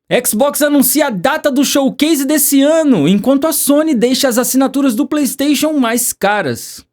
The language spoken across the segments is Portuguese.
Xbox anuncia a data do showcase desse ano, enquanto a Sony deixa as assinaturas do PlayStation mais caras.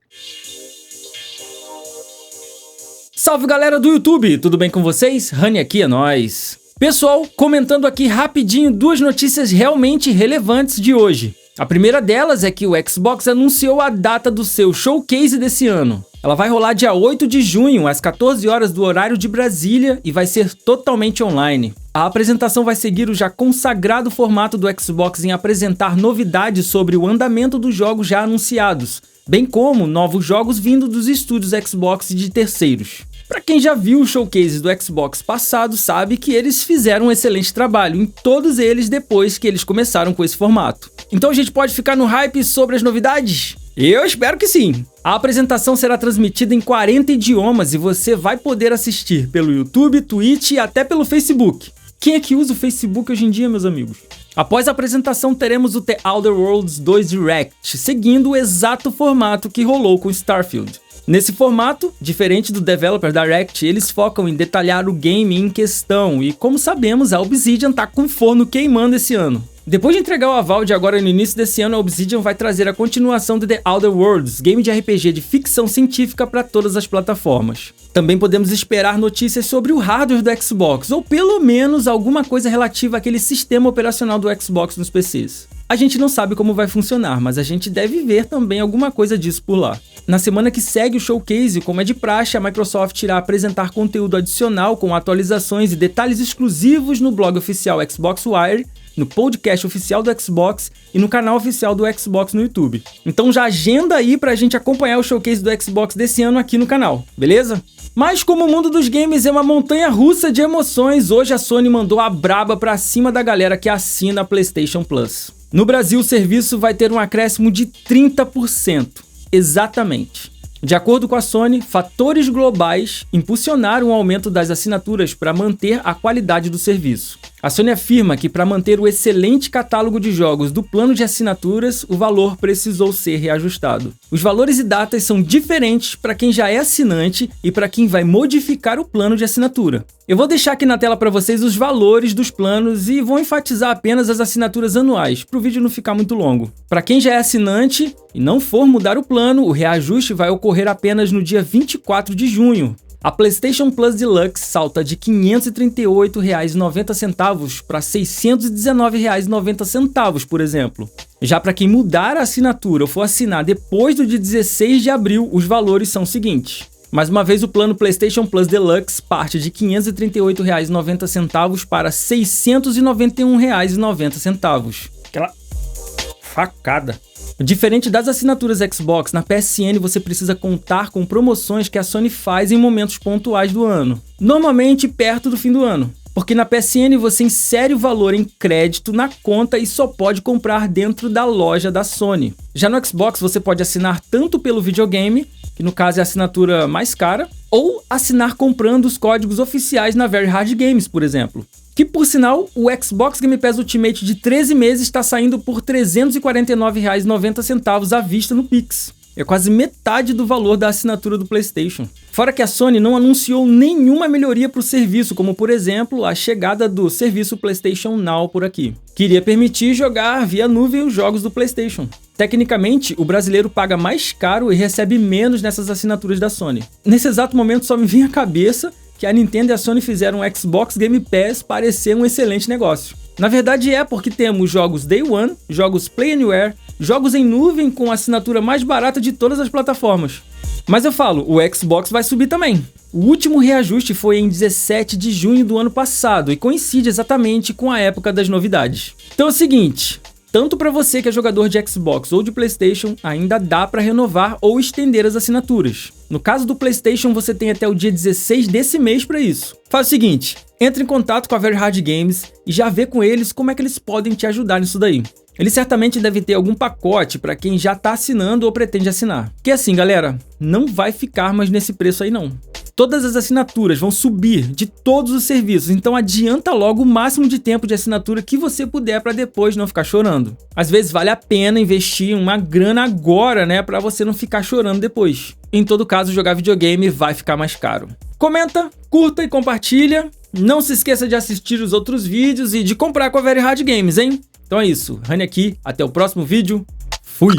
Salve galera do YouTube, tudo bem com vocês? Rani aqui é nóis. Pessoal, comentando aqui rapidinho duas notícias realmente relevantes de hoje. A primeira delas é que o Xbox anunciou a data do seu showcase desse ano. Ela vai rolar dia 8 de junho, às 14 horas do horário de Brasília e vai ser totalmente online. A apresentação vai seguir o já consagrado formato do Xbox em apresentar novidades sobre o andamento dos jogos já anunciados, bem como novos jogos vindo dos estúdios Xbox e de terceiros. Para quem já viu os showcases do Xbox passado, sabe que eles fizeram um excelente trabalho em todos eles depois que eles começaram com esse formato. Então a gente pode ficar no hype sobre as novidades? Eu espero que sim! A apresentação será transmitida em 40 idiomas e você vai poder assistir pelo YouTube, Twitch e até pelo Facebook. Quem é que usa o Facebook hoje em dia, meus amigos? Após a apresentação, teremos o The Outer Worlds 2 Direct, seguindo o exato formato que rolou com Starfield. Nesse formato, diferente do Developer Direct, eles focam em detalhar o game em questão e, como sabemos, a Obsidian tá com o forno queimando esse ano. Depois de entregar o aval de agora no início desse ano, a Obsidian vai trazer a continuação de The Outer Worlds, game de RPG de ficção científica para todas as plataformas. Também podemos esperar notícias sobre o hardware do Xbox, ou pelo menos alguma coisa relativa àquele sistema operacional do Xbox nos PCs. A gente não sabe como vai funcionar, mas a gente deve ver também alguma coisa disso por lá. Na semana que segue o showcase, como é de praxe, a Microsoft irá apresentar conteúdo adicional com atualizações e detalhes exclusivos no blog oficial Xbox Wire, no podcast oficial do Xbox e no canal oficial do Xbox no YouTube. Então já agenda aí pra gente acompanhar o showcase do Xbox desse ano aqui no canal, beleza? Mas como o mundo dos games é uma montanha russa de emoções, hoje a Sony mandou a braba pra cima da galera que assina a PlayStation Plus. No Brasil, o serviço vai ter um acréscimo de 30%. Exatamente. De acordo com a Sony, fatores globais impulsionaram o aumento das assinaturas para manter a qualidade do serviço. A Sony afirma que para manter o excelente catálogo de jogos do plano de assinaturas, o valor precisou ser reajustado. Os valores e datas são diferentes para quem já é assinante e para quem vai modificar o plano de assinatura. Eu vou deixar aqui na tela para vocês os valores dos planos e vou enfatizar apenas as assinaturas anuais, para o vídeo não ficar muito longo. Para quem já é assinante e não for mudar o plano, o reajuste vai ocorrer apenas no dia 24 de junho. A PlayStation Plus Deluxe salta de R$ 538,90 para R$ 619,90, por exemplo. Já para quem mudar a assinatura ou for assinar depois do dia 16 de abril, os valores são os seguintes. Mais uma vez, o plano PlayStation Plus Deluxe parte de R$ 538,90 para R$ 691,90. Aquela facada. Diferente das assinaturas Xbox, na PSN você precisa contar com promoções que a Sony faz em momentos pontuais do ano, normalmente perto do fim do ano, porque na PSN você insere o valor em crédito na conta e só pode comprar dentro da loja da Sony. Já no Xbox você pode assinar tanto pelo videogame, que no caso é a assinatura mais cara, ou assinar comprando os códigos oficiais na Very Hard Games, por exemplo. Que, por sinal, o Xbox Game Pass Ultimate de 13 meses está saindo por R$ 349,90 à vista no Pix. É quase metade do valor da assinatura do PlayStation. Fora que a Sony não anunciou nenhuma melhoria para o serviço, como, por exemplo, a chegada do serviço PlayStation Now por aqui, que iria permitir jogar via nuvem os jogos do PlayStation. Tecnicamente, o brasileiro paga mais caro e recebe menos nessas assinaturas da Sony. Nesse exato momento só me vem à cabeça que a Nintendo e a Sony fizeram o Xbox Game Pass parecer um excelente negócio. Na verdade é porque temos jogos Day One, jogos Play Anywhere, jogos em nuvem com a assinatura mais barata de todas as plataformas. Mas eu falo, o Xbox vai subir também. O último reajuste foi em 17 de junho do ano passado e coincide exatamente com a época das novidades. Então é o seguinte, tanto para você que é jogador de Xbox ou de PlayStation, ainda dá para renovar ou estender as assinaturas. No caso do PlayStation, você tem até o dia 16 desse mês para isso. Faz o seguinte, entre em contato com a Very Hard Games e já vê com eles como é que eles podem te ajudar nisso daí. Eles certamente devem ter algum pacote para quem já está assinando ou pretende assinar. Que assim, galera, não vai ficar mais nesse preço aí não. todas as assinaturas vão subir de todos os serviços, então adianta logo o máximo de tempo de assinatura que você puder para depois não ficar chorando. Às vezes vale a pena investir uma grana agora, né, para você não ficar chorando depois. Em todo caso, jogar videogame vai ficar mais caro. Comenta, curta e compartilha. Não se esqueça de assistir os outros vídeos e de comprar com a Very Hard Games, hein? Então é isso, Rani aqui, até o próximo vídeo. Fui!